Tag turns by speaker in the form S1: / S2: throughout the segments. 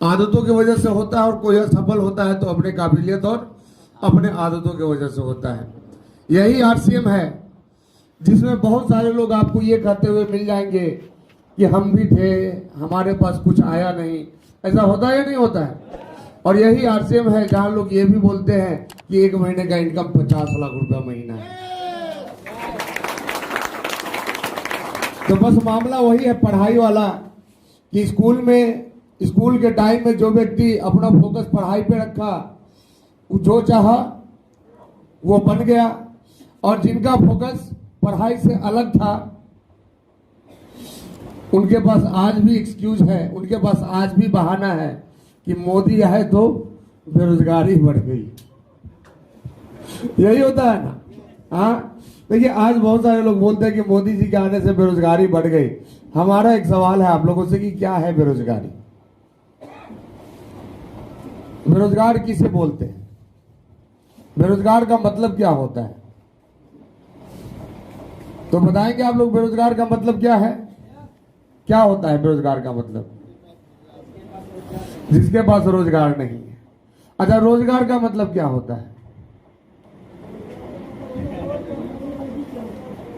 S1: आदतों की वजह से होता है, और कोई सफल होता है तो अपने काबिलियत और अपने आदतों की वजह से होता है। यही आरसीएम है जिसमें बहुत सारे लोग आपको ये कहते हुए मिल जाएंगे कि हम भी थे, हमारे पास कुछ आया नहीं। ऐसा होता है या नहीं होता है? और यही आरसीएम है जहां लोग ये भी बोलते हैं कि एक महीने का इनकम 50 लाख रुपया महीना है। तो बस मामला वही है पढ़ाई वाला कि स्कूल के टाइम में जो व्यक्ति अपना फोकस पढ़ाई पे रखा, जो चाहा वो बन गया, और जिनका फोकस पढ़ाई से अलग था उनके पास आज भी एक्सक्यूज है, उनके पास आज भी बहाना है कि मोदी आए तो बेरोजगारी बढ़ गई। यही होता है ना। हाँ, देखिए आज बहुत सारे लोग बोलते हैं कि मोदी जी के आने से बेरोजगारी बढ़ गई। हमारा एक सवाल है आप लोगों से कि क्या है बेरोजगारी? बेरोजगार किसे बोलते हैं? बेरोजगार का मतलब क्या होता है? तो बताएंगे आप लोग बेरोजगार का मतलब क्या है? क्या होता है बेरोजगार का मतलब? जिसके पास रोजगार नहीं है। अच्छा, रोजगार का मतलब क्या होता है?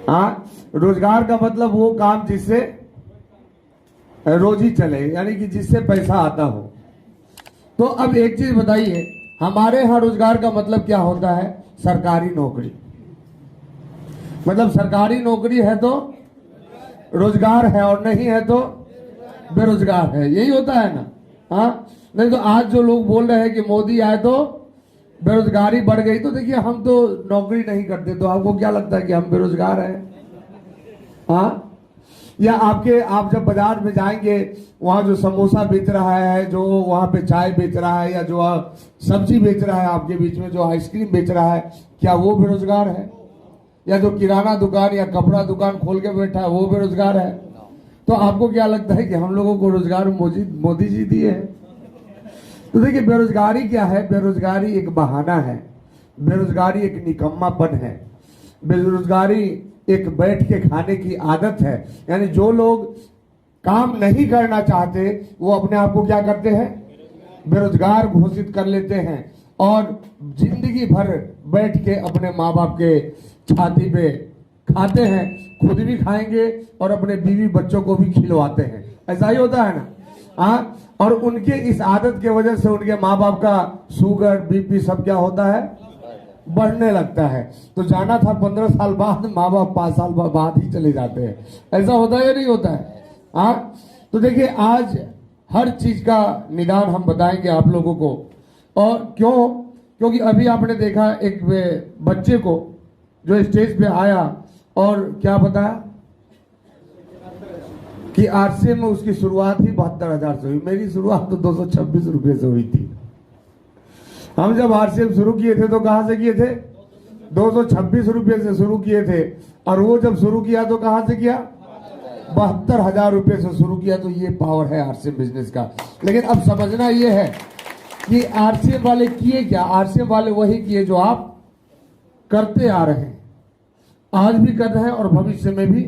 S1: हाँ, रोजगार का मतलब वो काम जिससे रोजी चले, यानी कि जिससे पैसा आता हो। तो अब एक चीज बताइए, हमारे यहां रोजगार का मतलब क्या होता है? सरकारी नौकरी। मतलब सरकारी नौकरी है तो रोजगार है, और नहीं है तो बेरोजगार है। यही होता है ना। हाँ, नहीं तो आज जो लोग बोल रहे हैं कि मोदी आए तो बेरोजगारी बढ़ गई, तो देखिए हम तो नौकरी नहीं करते, तो आपको क्या लगता है कि हम बेरोजगार हैं? हाँ, या आप जब बाजार में जाएंगे, वहां जो समोसा बेच रहा है, जो वहां पे चाय बेच रहा है, या जो सब्जी बेच रहा है, आपके बीच में जो आइसक्रीम बेच रहा है, क्या वो बेरोजगार है? या जो किराना दुकान या कपड़ा दुकान खोल के बैठा है वो बेरोजगार है? तो आपको क्या लगता है कि हम लोगों को रोजगार मोदी जी दिए हैं? तो देखिए बेरोजगारी क्या है? बेरोजगारी एक बहाना है, बेरोजगारी एक निकम्मापन है, बेरोजगारी एक बैठ के खाने की आदत है। यानी जो लोग काम नहीं करना चाहते वो अपने आप को क्या करते हैं? बेरोजगार घोषित कर लेते हैं, और जिंदगी भर बैठ के अपने माँ बाप के छाती पे खाते हैं, खुद भी खाएंगे और अपने बीवी बच्चों को भी खिलवाते हैं। ऐसा ही होता है ना। हाँ, और उनके इस आदत के वजह से उनके माँ बाप का शुगर बीपी सब क्या होता है? बढ़ने लगता है। तो जाना था 15 साल बाद, माँ बाप 5 साल बाद ही चले जाते हैं। ऐसा होता है या नहीं होता है? हाँ, तो देखिए आज हर चीज का निदान हम बताएंगे आप लोगों को। और क्यों? क्योंकि अभी आपने देखा एक बच्चे को जो स्टेज पे आया और क्या बताया कि आरसीएम में उसकी शुरुआत ही 72,000 से हुई। मेरी शुरुआत तो 226 रुपये से हुई थी। हम जब आरसीएम शुरू किए थे तो कहां से किए थे? 226 रुपये से शुरू किए थे। और वो जब शुरू किया तो कहां से किया? 72,000 रुपये से शुरू किया। तो ये पावर है आरसीएम बिजनेस का। लेकिन अब समझना ये है कि आरसीएम वाले किए क्या? आरसीएम वाले वही किए जो आप करते आ रहे हैं, आज भी कर रहे हैं और भविष्य में भी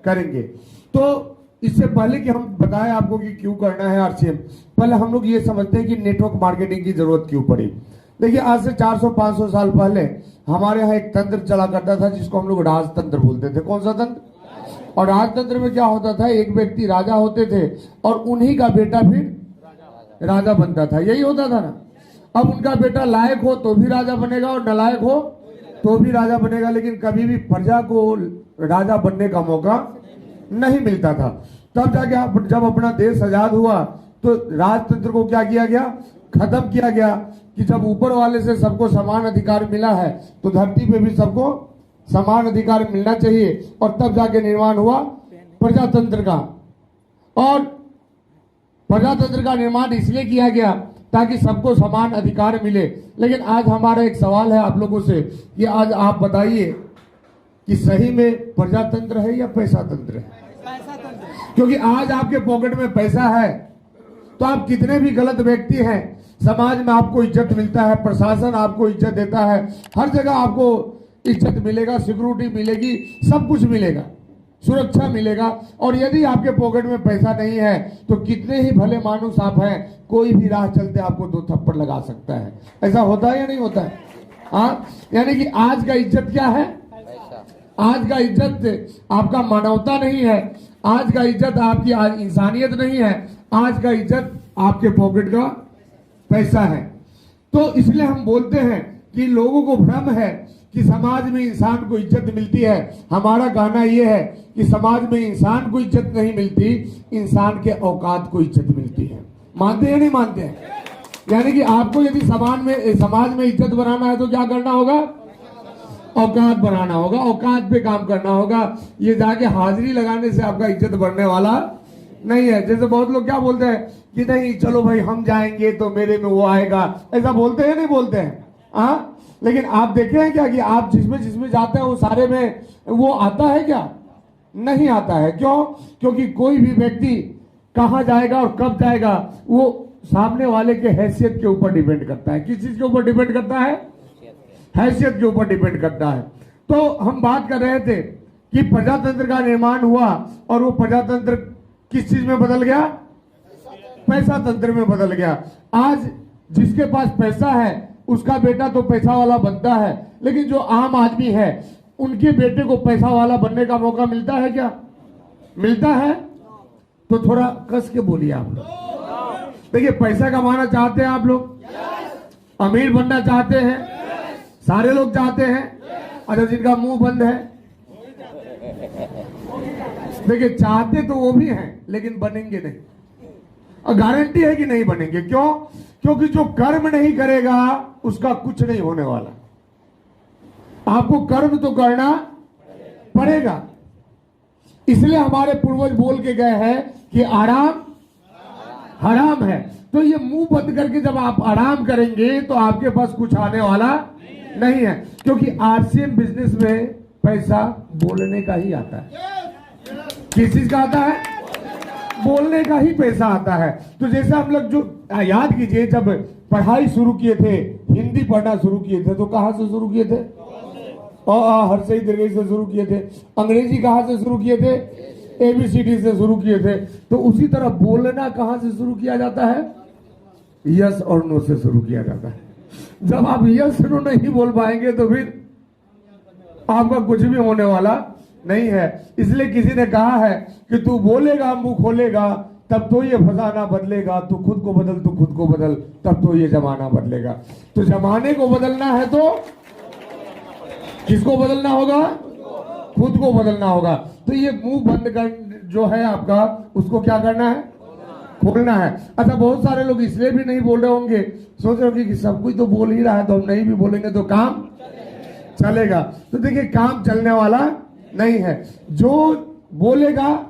S1: करेंगे। तो इससे पहले कि हम बताएं आपको कि क्यों करना है आरसीएम, पहले हम लोग ये समझते हैं कि नेटवर्क मार्केटिंग की जरूरत क्यों पड़ी। देखिए आज से 400-500 साल पहले हमारे यहाँ एक तंत्र चला करता था जिसको हम लोग राजतंत्र बोलते थे। कौन सा तंत्र? और राजतंत्र में क्या होता था? एक व्यक्ति राजा होते थे और उन्हीं का बेटा फिर राजा बनता था। यही होता था ना। अब उनका बेटा लायक हो तो भी राजा बनेगा और नालायक हो तो भी राजा बनेगा, लेकिन कभी भी प्रजा को राजा बनने का मौका नहीं मिलता था। तब जाके जब अपना देश आजाद हुआ तो राजतंत्र को क्या किया गया? खत्म किया गया कि जब ऊपर वाले से सबको समान अधिकार मिला है तो धरती पे भी सबको समान अधिकार मिलना चाहिए। और तब जाके निर्माण हुआ प्रजातंत्र का। और प्रजातंत्र का निर्माण इसलिए किया गया ताकि सबको समान अधिकार मिले। लेकिन आज हमारा एक सवाल है आप लोगों से कि आज आप बताइए कि सही में प्रजातंत्र है या पैसा तंत्र है? क्योंकि आज आपके पॉकेट में पैसा है तो आप कितने भी गलत व्यक्ति हैं, समाज में आपको इज्जत मिलता है, प्रशासन आपको इज्जत देता है, हर जगह आपको इज्जत मिलेगा, सिक्योरिटी मिलेगी, सब कुछ मिलेगा। सुरक्षा मिलेगा। और यदि आपके पॉकेट में पैसा नहीं है तो कितने ही भले मानुस आप हैं, कोई भी राह चलते आपको 2 थप्पड़ लगा सकता है। ऐसा होता है या नहीं होता है? हाँ, यानी कि आज का इज्जत क्या है? आज का इज्जत आपका मानवता नहीं है, आज का इज्जत आपकी इंसानियत नहीं है, आज का इज्जत आपके पॉकेट का पैसा है। तो इसलिए हम बोलते हैं कि लोगों को भ्रम है कि समाज में इंसान को इज्जत मिलती है। हमारा कहना यह है कि समाज में इंसान को इज्जत नहीं मिलती, इंसान के औकात को इज्जत मिलती है। मानते हैं नहीं मानते हैं? यानी कि आपको यदि समाज में इज्जत बनाना है तो क्या करना होगा? औकात बनाना होगा, औकात पे काम करना होगा। ये जाके हाजिरी लगाने से आपका इज्जत बढ़ने वाला नहीं है। जैसे बहुत लोग क्या बोलते हैं कि नहीं चलो भाई हम जाएंगे तो मेरे में वो आएगा, ऐसा बोलते हैं नहीं बोलते हैं? हाँ, लेकिन आप देखे हैं क्या कि आप जिसमें जाते हैं वो सारे में वो आता है क्या? नहीं आता है। क्यों? क्योंकि कोई भी व्यक्ति कहां जाएगा और कब जाएगा वो सामने वाले के हैसियत के ऊपर डिपेंड करता है। किस चीज के ऊपर डिपेंड करता है? हैसियत के ऊपर डिपेंड करता है। तो हम बात कर रहे थे कि प्रजातंत्र का निर्माण हुआ और वो प्रजातंत्र किस चीज में बदल गया? पैसा तंत्र में बदल गया। आज जिसके पास पैसा है उसका बेटा तो पैसा वाला बनता है, लेकिन जो आम आदमी है उनके बेटे को पैसा वाला बनने का मौका मिलता है क्या? मिलता है? तो थोड़ा कस के बोलिए आप लोग। देखिए, पैसा कमाना चाहते हैं आप लोग? अमीर बनना चाहते हैं? सारे लोग चाहते हैं। अच्छा, जिनका मुंह बंद है, देखिए चाहते तो वो भी हैं लेकिन बनेंगे नहीं, और गारंटी है कि नहीं बनेंगे। क्यों? क्योंकि जो कर्म नहीं करेगा उसका कुछ नहीं होने वाला। आपको कर्म तो करना पड़ेगा। इसलिए हमारे पूर्वज बोल के गए हैं कि आराम हराम है। तो ये मुंह बंद करके जब आप आराम करेंगे तो आपके पास कुछ आने वाला नहीं है। क्योंकि आरसीएम बिजनेस में पैसा बोलने का ही आता है। किस चीज का आता है? बोलने का ही पैसा आता है। तो जैसे हम लोग जो याद कीजिए, जब पढ़ाई शुरू किए थे, हिंदी पढ़ना शुरू किए थे तो कहां से शुरू किए थे? हर्षई दीर्घई से शुरू किए थे। अंग्रेजी कहां से शुरू किए थे? ABCD से शुरू किए थे। तो उसी तरह बोलना कहां से शुरू किया जाता है? यस और नो से शुरू किया जाता है। जब आप यस नो नहीं बोल पाएंगे तो फिर आपका कुछ भी होने वाला नहीं है। इसलिए किसी ने कहा है कि तू बोलेगा मुंह खोलेगा तब तो ये फसाना बदलेगा, तू खुद को बदल तब तो ये जमाना बदलेगा। तो जमाने को बदलना है तो किसको बदलना होगा? खुद को बदलना होगा। तो ये मुंह बंद कर जो है आपका, उसको क्या करना है? खोलना है। अच्छा, बहुत सारे लोग इसलिए भी नहीं बोल रहे होंगे, सोच रहे होंगे कि सब कुछ तो बोल ही रहा है तो हम नहीं भी बोलेंगे तो काम चलेगा। तो देखिए, काम चलने वाला नहीं है। जो बोलेगा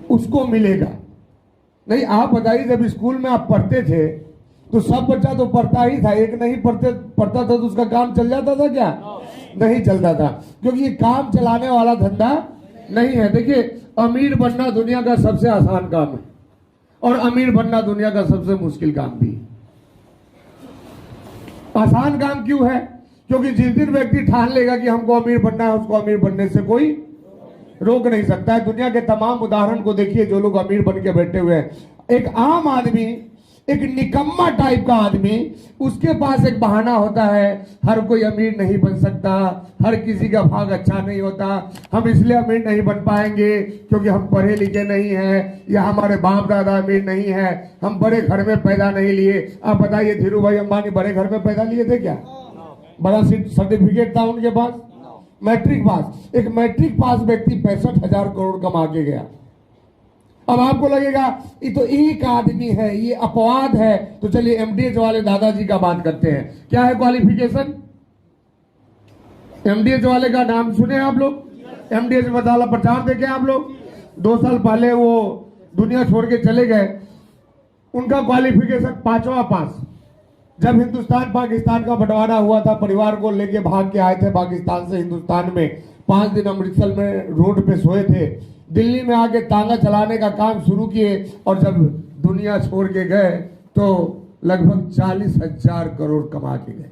S1: उसको मिलेगा। नहीं, आप बताइए, जब स्कूल में आप पढ़ते थे तो सब बच्चा तो पढ़ता ही था, एक नहीं पढ़ता था तो उसका काम चल जाता था क्या? नहीं चलता था, क्योंकि ये काम चलाने वाला धंधा नहीं है। देखिए, अमीर बनना दुनिया का सबसे आसान काम है और अमीर बनना दुनिया का सबसे मुश्किल काम भी है। आसान काम क्यों है? क्योंकि जिस दिन व्यक्ति ठान लेगा कि हमको अमीर बनना है, उसको अमीर बनने से कोई रोक नहीं सकता है। दुनिया के तमाम उदाहरण को देखिए, जो लोग अमीर बन के बैठे हुए हैं। एक आम आदमी, एक निकम्मा टाइप का आदमी, उसके पास एक बहाना होता है, हर कोई अमीर नहीं बन सकता, हर किसी का भाग अच्छा नहीं होता, हम इसलिए अमीर नहीं बन पाएंगे क्योंकि हम पढ़े लिखे नहीं हैं, या हमारे बाप दादा अमीर नहीं है, हम बड़े घर में पैदा नहीं लिए। आप बताइए, धीरू भाई अंबानी बड़े घर में पैदा लिए थे क्या? बड़ा सर्टिफिकेट था उनके पास? Matric pass. एक मैट्रिक पास व्यक्ति 65,000 करोड़ कमा के गया। अब आपको लगेगा ये तो एक आदमी है, ये अपवाद है। तो चलिए एमडीएच वाले दादाजी का बात करते हैं। क्या है क्वालिफिकेशन? एमडीएच वाले का नाम सुने आप लोग? एमडीएच वाला प्रचार देखे आप लोग? 2 साल पहले वो दुनिया छोड़ के चले गए। उनका क्वालिफिकेशन 5वां पास। जब हिंदुस्तान पाकिस्तान का बंटवारा हुआ था, परिवार को लेके भाग के आए थे पाकिस्तान से हिंदुस्तान में। 5 दिन अमृतसर में रोड पे सोए थे। दिल्ली में आके तांगा चलाने का काम शुरू किए और जब दुनिया छोड़ के गए तो लगभग 40,000 करोड़ कमा के गए।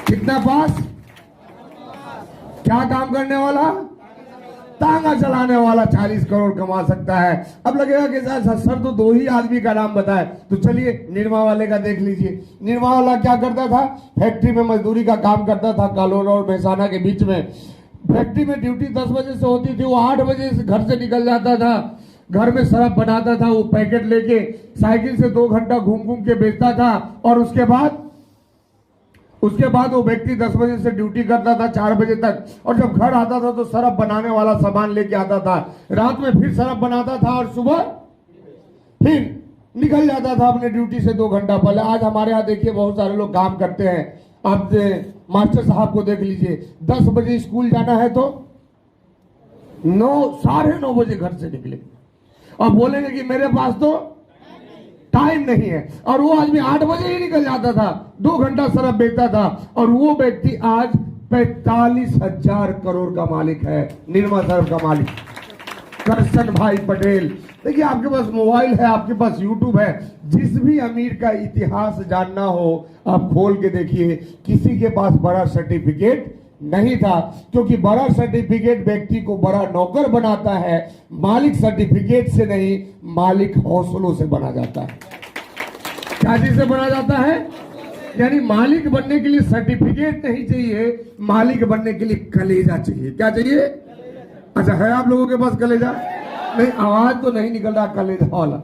S1: कितना पास? क्या काम करने वाला? तांगा चलाने वाला 40 करोड़ कमा सकता है। अब लगेगा कि सर तो 2 ही आदमी का नाम बताए, तो चलिए निरमा वाले का देख लीजिए। निरमा वाला क्या करता था? फैक्ट्री में मजदूरी का काम करता था, कालोल और मेहसाना के बीच में। फैक्ट्री में ड्यूटी 10 बजे से होती थी, वो 8 बजे से घर से निकल जाता था, घर में शराब बनाता था, वो पैकेट लेके साइकिल से 2 घंटा घूम घूम के बेचता था। और उसके बाद वो व्यक्ति 10 बजे से ड्यूटी करता था 4 बजे तक, और जब घर आता था तो शराब बनाने वाला सामान लेके आता था। रात में फिर शराब बनाता था और सुबह फिर निकल जाता था अपने ड्यूटी से 2 घंटा पहले। आज हमारे यहाँ देखिए बहुत सारे लोग काम करते हैं। आप मास्टर साहब को देख लीजिए, 10 बजे स्कूल जाना है तो 9 बजे घर से निकले और बोलेंगे कि मेरे पास तो टाइम नहीं है। और वो आदमी 8 बजे ही निकल जाता था, 2 घंटा शराब बेचता था, और वो व्यक्ति आज 45,000 करोड़ का मालिक है, निरमा शराब का मालिक करशन भाई पटेल। देखिए आपके पास मोबाइल है, आपके पास यूट्यूब है, जिस भी अमीर का इतिहास जानना हो आप खोल के देखिए, किसी के पास बड़ा सर्टिफिकेट नहीं था, क्योंकि बड़ा सर्टिफिकेट व्यक्ति को बड़ा नौकर बनाता है। मालिक सर्टिफिकेट से नहीं, मालिक हौसलों से बना जाता है। क्या चीज से बना जाता है? यानी मालिक बनने के लिए सर्टिफिकेट नहीं चाहिए, मालिक बनने के लिए कलेजा चाहिए। क्या चाहिए? अच्छा, है आप लोगों के पास कलेजा? नहीं, आवाज तो नहीं निकल रहा कलेजा वाला।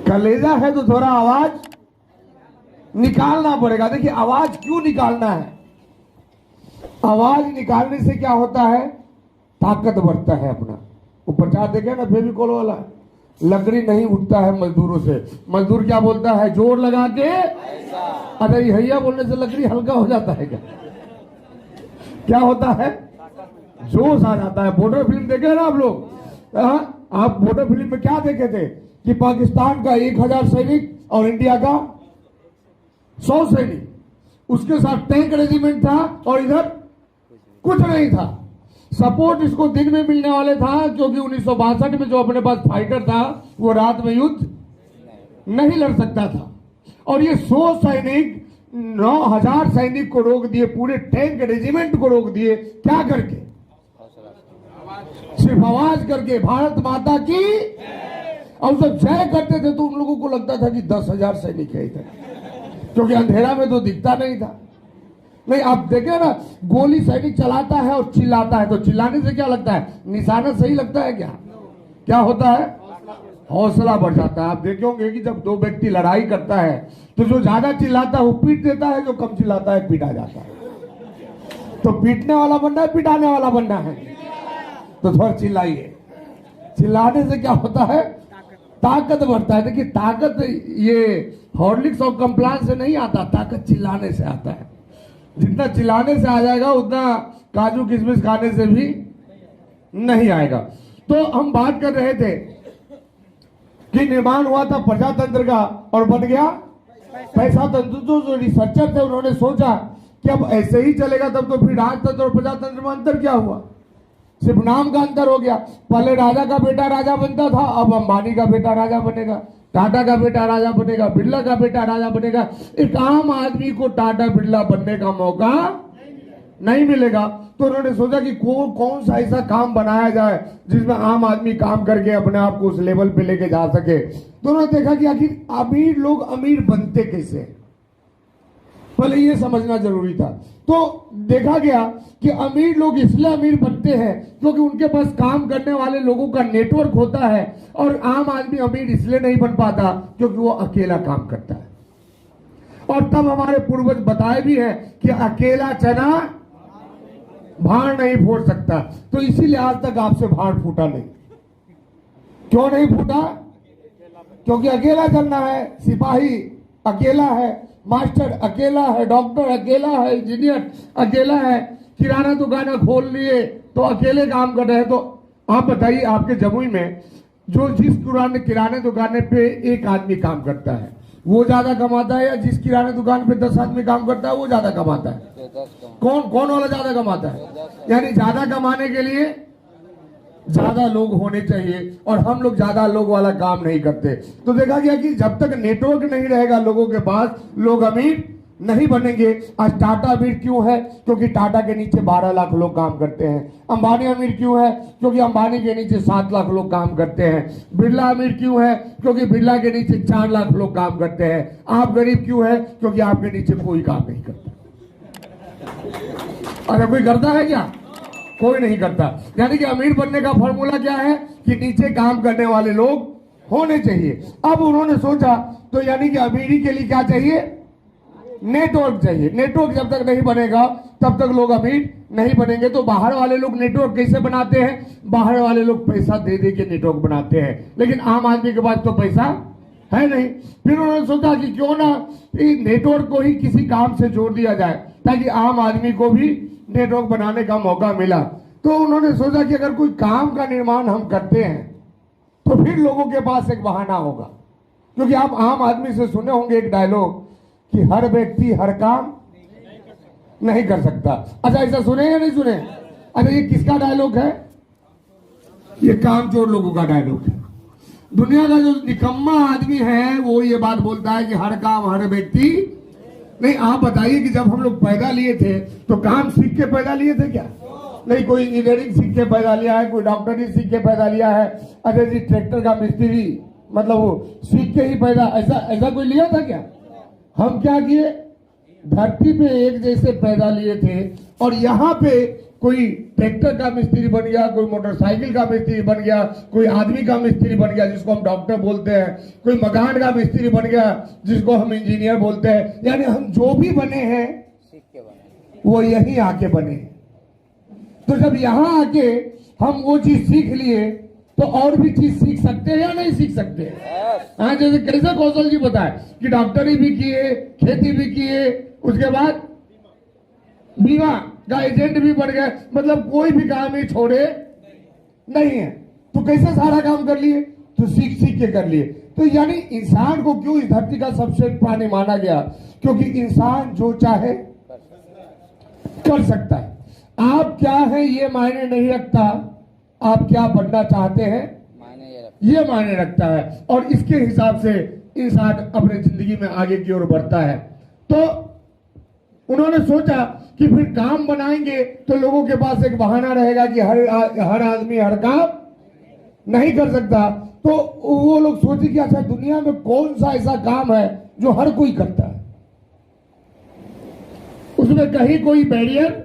S1: कलेजा है तो थोड़ा आवाज निकालना पड़ेगा। देखिए आवाज क्यों निकालना है? आवाज निकालने से क्या होता है? ताकत बढ़ता है अपना। वो प्रचार देखे ना फेविकोल वाला, लकड़ी नहीं उठता है मजदूरों से। मजदूर क्या बोलता है? जोर लगा के। अरे हैया बोलने से लकड़ी हल्का हो जाता है क्या? क्या होता है? जोश आ जाता है। बॉर्डर फिल्म देखे ना आप लोग? आप बॉर्डर फिल्म में क्या देखे थे कि पाकिस्तान का 1000 सैनिक और इंडिया का 100 सैनिक, उसके साथ टैंक रेजिमेंट था और इधर कुछ नहीं था। सपोर्ट इसको दिन में मिलने वाले था, क्योंकि 1962 में जो अपने पास फाइटर था वो रात में युद्ध नहीं लड़ सकता था। और ये 100 सैनिक 9000 सैनिक को रोक दिए, पूरे टैंक रेजिमेंट को रोक दिए। क्या करके? सिर्फ आवाज करके, भारत माता की। और जब जय करते थे तो उन लोगों को लगता था कि 10,000 सैनिक है इधर, क्योंकि अंधेरा में तो दिखता नहीं था। नहीं, आप देखे ना, गोली सैनिक चलाता है और चिल्लाता है, तो चिल्लाने से क्या लगता है? निशाना सही लगता है क्या? क्या होता है? हौसला बढ़ जाता है। आप देखोगे कि जब 2 व्यक्ति लड़ाई करता है तो जो ज्यादा चिल्लाता है वो पीट देता है, जो कम चिल्लाता है पीटा जाता है। तो पीटने वाला बनना है, पिटाने वाला बनना है? तो थोड़ा चिल्लाइए। चिल्लाने से क्या होता है? ताकत बढ़ता है। देखिए ताकत ये हॉर्लिक्स और कम्प्लान से नहीं आता, ताकत चिल्लाने से आता है। जितना चिल्लाने से आ जाएगा उतना काजू किशमिश खाने से भी नहीं आएगा। तो हम बात कर रहे थे कि निर्माण हुआ था प्रजातंत्र का और बन गया पैसा तंत्र। जो रिसर्चर थे उन्होंने सोचा कि अब ऐसे ही चलेगा तब तो फिर राजतंत्र और प्रजातंत्र में अंतर क्या हुआ? सिर्फ नाम का अंतर हो गया। पहले राजा का बेटा राजा बनता था, अब अंबानी का बेटा राजा बनेगा, टाटा का बेटा राजा बनेगा, बिरला का बेटा राजा बनेगा। एक आम आदमी को टाटा बिरला बनने का मौका नहीं मिलेगा। तो उन्होंने सोचा कि कौन सा ऐसा काम बनाया जाए जिसमें आम आदमी काम करके अपने आप को उस लेवल पे लेके जा सके। तो उन्होंने देखा कि आखिर अमीर लोग अमीर बनते कैसे, पहले ये समझना जरूरी था। तो देखा गया कि अमीर लोग इसलिए अमीर बनते हैं क्योंकि उनके पास काम करने वाले लोगों का नेटवर्क होता है, और आम आदमी अमीर इसलिए नहीं बन पाता क्योंकि वो अकेला काम करता है। और तब हमारे पूर्वज बताए भी हैं कि अकेला चना भाड़ नहीं फोड़ सकता। तो इसीलिए आज तक आपसे भाड़ फूटा नहीं। क्यों नहीं फूटा? क्योंकि अकेला चलना है। सिपाही अकेला है, मास्टर अकेला है, डॉक्टर अकेला है, इंजीनियर अकेला है, किराना दुकान खोल लिए तो अकेले काम कर रहे हैं। तो आप बताइए, आपके जमुई में जो जिस किराने दुकान पे एक आदमी काम करता है वो ज्यादा कमाता है, या जिस किराने दुकान पे 10 आदमी काम करता है वो ज्यादा कमाता है? कौन वाला ज्यादा कमाता है? यानी ज्यादा कमाने के लिए ज्यादा लोग होने चाहिए, और हम लोग ज्यादा लोग वाला काम नहीं करते। तो देखा गया कि जब तक नेटवर्क नहीं रहेगा लोगों के पास, लोग अमीर नहीं बनेंगे। आज टाटा अमीर क्यों है? क्योंकि टाटा के नीचे 12 लाख लोग काम करते हैं। अंबानी अमीर क्यों है? क्योंकि अंबानी के नीचे 7 लाख लोग काम करते हैं। बिरला अमीर क्यों है? क्योंकि बिरला के नीचे 4 लाख लोग काम करते हैं। आप गरीब क्यों है? क्योंकि आपके नीचे कोई काम नहीं करता। अरे कोई करता है क्या? कोई नहीं करता। यानी कि अमीर बनने का फॉर्मूला क्या है कि नीचे काम करने वाले लोग होने चाहिए। अब उन्होंने सोचा तो यानी कि अमीरी के लिए क्या चाहिए? नेटवर्क चाहिए। नेटवर्क जब तक नहीं बनेगा तब तक लोग अमीर नहीं बनेंगे। तो बाहर वाले लोग नेटवर्क कैसे बनाते हैं? बाहर वाले लोग पैसा दे दे के नेटवर्क बनाते हैं, लेकिन आम आदमी के पास तो पैसा है नहीं। फिर उन्होंने सोचा कि क्यों ना नेटवर्क को ही किसी काम से जोड़ दिया जाए ताकि आम आदमी को भी नेटवर्क बनाने का मौका मिला। तो उन्होंने सोचा कि अगर कोई काम का निर्माण हम करते हैं तो फिर लोगों के पास एक बहाना होगा। क्योंकि आप आम आदमी से सुने होंगे एक डायलॉग कि हर व्यक्ति हर काम नहीं कर सकता। अच्छा, ऐसा सुने या नहीं सुने? अच्छा, ये किसका डायलॉग है? ये कामचोर लोगों का डायलॉग है। दुनिया का जो निकम्मा आदमी है वो ये बात बोलता है कि हर काम हर व्यक्ति नहीं। आप बताइए कि जब हम लोग पैदा लिए थे तो काम सीख के पैदा लिए थे क्या? नहीं, कोई इंजीनियरिंग सीख के पैदा लिया है, कोई डॉक्टरी सीख के पैदा लिया है। अच्छा जी, ट्रैक्टर का मिस्त्री मतलब वो सीख के ही पैदा, ऐसा कोई लिया था क्या? हम क्या किए? धरती पे एक जैसे पैदा लिए थे और यहाँ पे कोई ट्रैक्टर का मिस्त्री बन गया, कोई मोटरसाइकिल का मिस्त्री बन गया, कोई आदमी का मिस्त्री बन गया जिसको हम डॉक्टर बोलते हैं, कोई मकान का मिस्त्री बन गया जिसको हम इंजीनियर बोलते हैं। यानी हम जो भी बने हैं वो यहीं आके बने। तो जब यहाँ आके हम वो चीज सीख लिए तो और भी चीज सीख सकते हैं या नहीं सीख सकते? हाँ, जैसे कैसे कौशल जी बताए कि डॉक्टरी भी किए, खेती भी किए, उसके बाद बीमा का एजेंट भी बन गए। मतलब कोई भी काम ही छोड़े नहीं है। तो कैसे सारा काम कर लिए? तो सीख सीख के कर लिए। तो यानी इंसान को क्यों इस धरती का सबसे प्राणी माना गया? क्योंकि इंसान जो चाहे कर सकता है। आप क्या है ये मायने नहीं रखता, आप क्या बनना चाहते हैं ये मायने रखता है। और इसके हिसाब से इंसान अपने जिंदगी में आगे की ओर बढ़ता है। तो उन्होंने सोचा कि फिर काम बनाएंगे तो लोगों के पास एक बहाना रहेगा कि हर आदमी हर काम नहीं कर सकता। तो वो लोग सोचे कि अच्छा, दुनिया में कौन सा ऐसा काम है जो हर कोई करता है, उसमें कहीं कोई बैरियर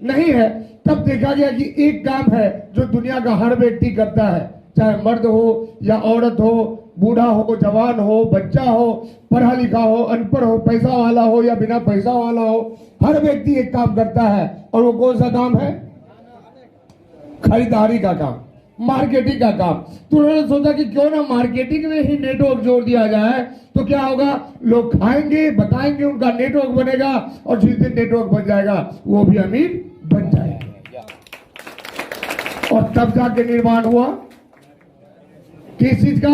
S1: नहीं है। तब देखा गया कि एक काम है जो दुनिया का हर व्यक्ति करता है, चाहे मर्द हो या औरत हो, बूढ़ा हो, जवान हो, बच्चा हो, पढ़ा लिखा हो, अनपढ़ हो, पैसा वाला हो या बिना पैसा वाला हो, हर व्यक्ति एक काम करता है। और वो कौन सा काम है? खरीदारी का काम, मार्केटिंग का काम। तो उन्होंने सोचा कि क्यों ना मार्केटिंग में ही नेटवर्क जोड़ दिया जाए। तो क्या होगा? लोग खाएंगे, बताएंगे, उनका नेटवर्क बनेगा और जिस दिन नेटवर्क बन जाएगा वो भी अमीर बन जाएगा। और तब जाके निर्माण हुआ किस चीज का?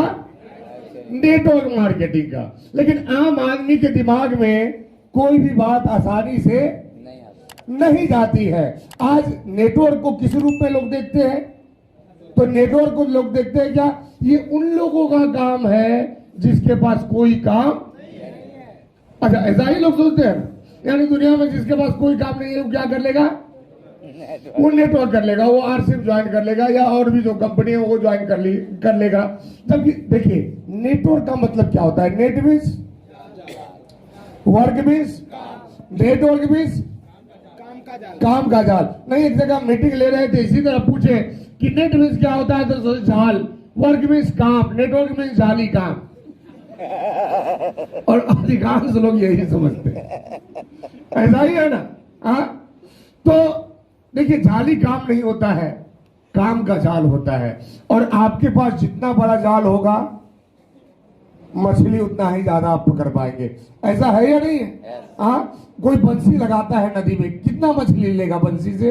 S1: नेटवर्क मार्केटिंग का। लेकिन आम आदमी के दिमाग में कोई भी बात आसानी से नहीं जाती है। आज नेटवर्क को किस रूप में लोग देखते हैं? तो नेटवर्क को लोग देखते हैं क्या? ये उन लोगों का काम है जिसके पास कोई काम। अच्छा, ऐसा ही लोग सोचते हैं। यानी दुनिया में जिसके पास कोई काम नहीं है वो क्या कर लेगा? वो नेटवर्क कर लेगा, वो आरसीएफ ज्वाइन कर लेगा या और भी जो कंपनी है वो ज्वाइन कर लेगा। जबकि देखिए, नेटवर्क का मतलब क्या होता है? Net means work means, network means काम का जाल। नहीं, एक जगह मीटिंग ले रहे थे, इसी तरह पूछे कि नेट मीन्स क्या होता है, तो जाल, वर्क मीन्स काम, नेटवर्क मीन्स जाली काम। और अधिकांश लोग यही समझते हैं। ऐसा ही है ना? हाँ, तो देखिए, जाली काम नहीं होता है, काम का जाल होता है। और आपके पास जितना बड़ा जाल होगा मछली उतना ही ज्यादा आप पकड़ पाएंगे। ऐसा है या नहीं है? हाँ, कोई बंसी लगाता है नदी में, कितना मछली लेगा बंसी से?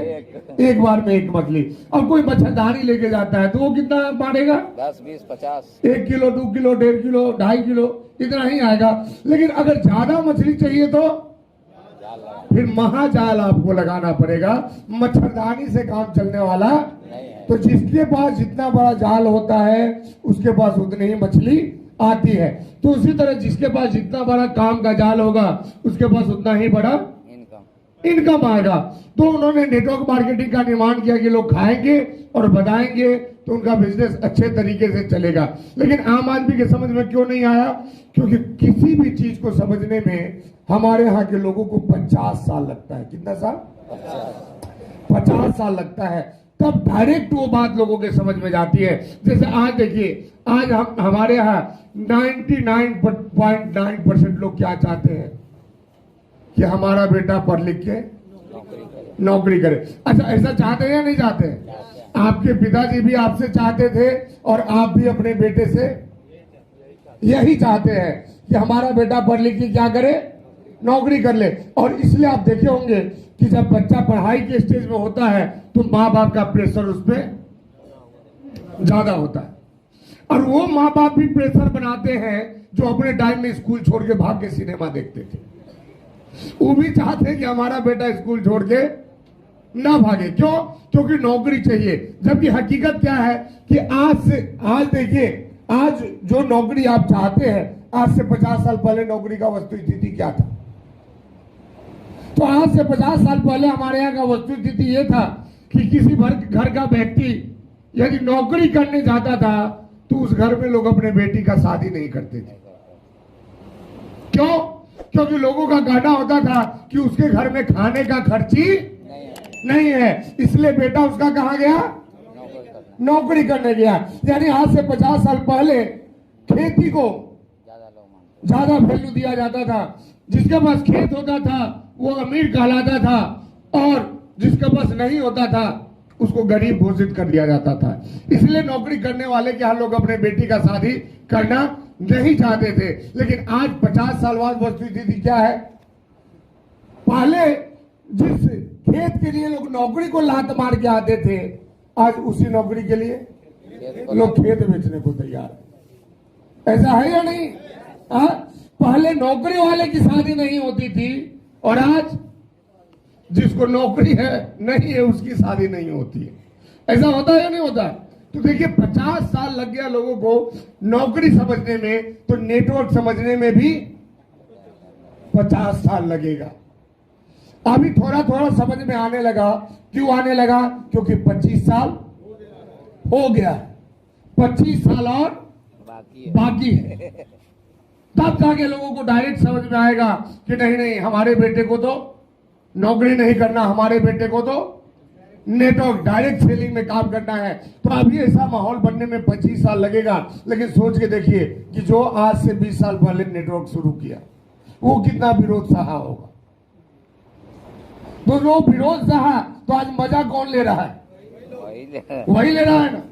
S1: एक बार में एक मछली। और कोई मच्छरदानी लेके जाता है तो वो कितना मारेगा?
S2: 10, 20, 50,
S1: 1 किलो, 2 किलो, 1.5 किलो, 2.5 किलो, इतना ही आएगा। लेकिन अगर ज्यादा मछली चाहिए तो फिर महाजाल आपको लगाना पड़ेगा। मच्छरदानी से काम चलने वाला
S2: नहीं है।
S1: तो जिसके पास जितना बड़ा जाल होता है उसके पास उतनी ही मछली आती है। तो उसी तरह जिसके पास जितना बड़ा काम का जाल होगा उसके पास उतना ही बड़ा इनकम आएगा। तो उन्होंने नेटवर्क मार्केटिंग का निर्माण किया कि लोग खाएंगे और बताएंगे तो उनका बिजनेस अच्छे तरीके से चलेगा। लेकिन आम आदमी के समझ में क्यों नहीं आया? क्योंकि किसी भी चीज को समझने में हमारे यहाँ के लोगों को 50 साल लगता है। कितना साल? 50 साल लगता है, तब डायरेक्ट वो बात लोगों के समझ में जाती है। जैसे आज देखिए, आज हम हमारे यहाँ 99.9% लोग क्या चाहते हैं कि हमारा बेटा पढ़ लिख के नौकरी करे। अच्छा, ऐसा चाहते हैं या नहीं चाहते हैं? आपके पिताजी भी आपसे चाहते थे और आप भी अपने बेटे से यही चाहते हैं कि हमारा बेटा पढ़ लिख के क्या करे, नौकरी कर ले। और इसलिए आप देखे होंगे कि जब बच्चा पढ़ाई के स्टेज में होता है तो माँ बाप का प्रेशर उस पर ज्यादा होता है। और वो माँ बाप भी प्रेशर बनाते हैं जो अपने टाइम में स्कूल छोड़ के भाग के सिनेमा देखते थे। वो भी चाहते हैं कि हमारा बेटा स्कूल छोड़ के ना भागे। क्यों? क्योंकि नौकरी चाहिए। जबकि हकीकत क्या है कि आज देखिए, आज जो नौकरी आप चाहते हैं, आज से 50 साल पहले नौकरी का वस्तु स्थिति क्या था? तो आज से 50 साल पहले हमारे यहाँ का वस्तु स्थिति ये था कि किसी घर का व्यक्ति यदि नौकरी करने जाता था तो उस घर में लोग अपने बेटी का शादी नहीं करते थे। क्यों? क्योंकि लोगों का कहना होता था कि उसके घर में खाने का खर्च ही नहीं है, इसलिए बेटा उसका कहाँ गया? नौकरी करने गया। यानी आज से 50 साल पहले खेती को ज्यादा वैल्यू दिया जाता था। जिसके पास खेत होता था वो अमीर कहलाता था और जिसके पास नहीं होता था उसको गरीब घोषित कर दिया जाता था। इसलिए नौकरी करने वाले के यहाँ लोग अपने बेटी का शादी करना नहीं चाहते थे। लेकिन आज 50 साल बाद वस्तु स्थिति क्या है? पहले जिस खेत के लिए लोग नौकरी को लात मार के आते थे, आज उसी नौकरी के लिए लोग खेत बेचने को तैयार है। ऐसा है या नहीं? पहले नौकरी वाले की शादी नहीं होती थी और आज जिसको नौकरी है नहीं है उसकी शादी नहीं होती है। ऐसा होता है या नहीं होता? तो देखिए, 50 साल लग गया लोगों को नौकरी समझने में, तो नेटवर्क समझने में भी 50 साल लगेगा। अभी थोड़ा थोड़ा समझ में आने लगा। क्यों आने लगा? क्योंकि 25 साल हो गया, 25 साल और बाकी है। तब जाके लोगों को डायरेक्ट समझ में आएगा कि नहीं नहीं, हमारे बेटे को तो नौकरी नहीं करना, हमारे बेटे को तो नेटवर्क डायरेक्ट सेलिंग में काम करना है। तो अभी ऐसा माहौल बनने में 25 साल लगेगा। लेकिन सोच के देखिए कि जो आज से 20 साल पहले नेटवर्क शुरू किया वो कितना विरोध सहा होगा। तो जो विरोध सहा, तो आज मजा कौन ले रहा है? वही ले रहा है ना।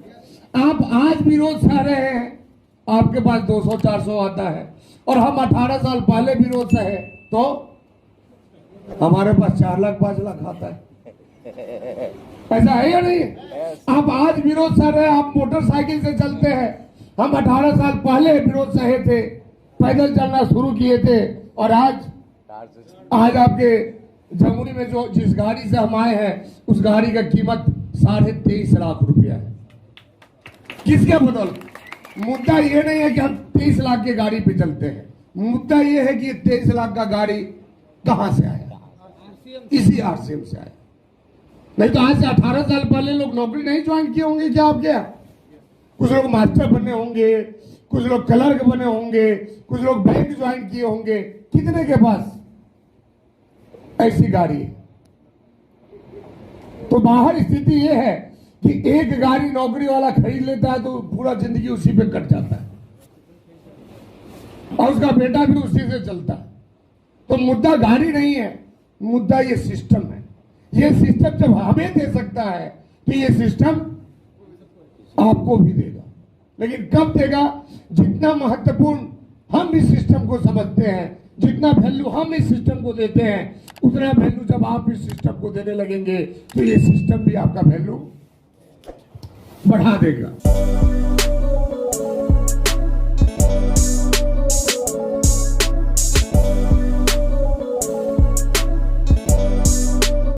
S1: आप आज विरोध सह रहे हैं, आपके पास 200-400 आता है, और हम 18 साल पहले विरोध सहे तो हमारे पास 4 लाख 5 लाख आता है। ऐसा है या नहीं? आप आज विरोध सह रहे हैं, आप मोटरसाइकिल से चलते हैं। हम 18 साल पहले विरोध सहे थे, पैदल चलना शुरू किए थे, और आज आपके जमुई में जो जिस गाड़ी से हम आए हैं उस गाड़ी का कीमत 23.5 लाख रुपया है। किसके बदौलत? मुद्दा ये नहीं है कि हम 23 लाख की गाड़ी पे चलते हैं, मुद्दा ये है कि 23 लाख का गाड़ी कहां से आया? इसी आरसीएम से आया। नहीं तो आज से 18 साल पहले लोग नौकरी नहीं ज्वाइन किए होंगे क्या आपके यहाँ? कुछ लोग मास्टर बने होंगे, कुछ लोग क्लर्क बने होंगे, कुछ लोग बैंक ज्वाइन किए होंगे। कितने के पास ऐसी गाड़ी है? तो बाहर स्थिति यह है कि एक गाड़ी नौकरी वाला खरीद लेता है तो पूरा जिंदगी उसी पे कट जाता है और उसका बेटा भी उसी से चलता है। तो मुद्दा गाड़ी नहीं है, मुद्दा ये सिस्टम है। ये सिस्टम जब हमें दे सकता है तो ये सिस्टम आपको भी देगा। लेकिन कब देगा? जितना महत्वपूर्ण हम इस सिस्टम को समझते हैं, जितना वैल्यू हम इस सिस्टम को देते हैं, उतना वैल्यू जब आप इस सिस्टम को देने लगेंगे तो ये सिस्टम भी आपका वैल्यू बढ़ा देगा।